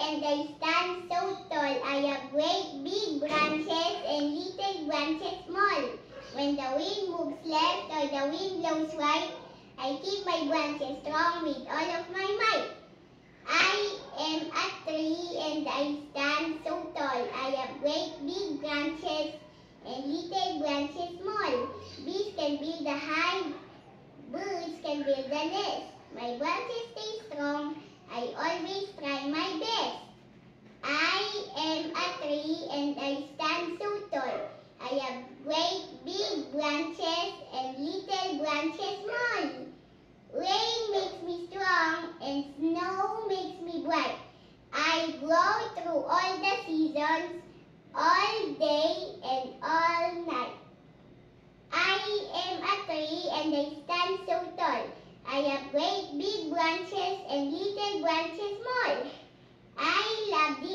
and I stand so tall. I have great big branches and little branches small. When the wind moves left or the wind blows right, I keep my branches strong with all of my might. I am a tree and I stand so tall. I have great big branches and little branches small. Bees can build a hive, birds can build a nest. My branches stay strong. I always try my best. I am a tree and I stand so tall. I have great big branches and little branches small. Rain makes me strong and snow makes me bright. I grow through all the seasons, all day and all night. I am a tree and I stand so tall. I have great big branches and little branches small. I love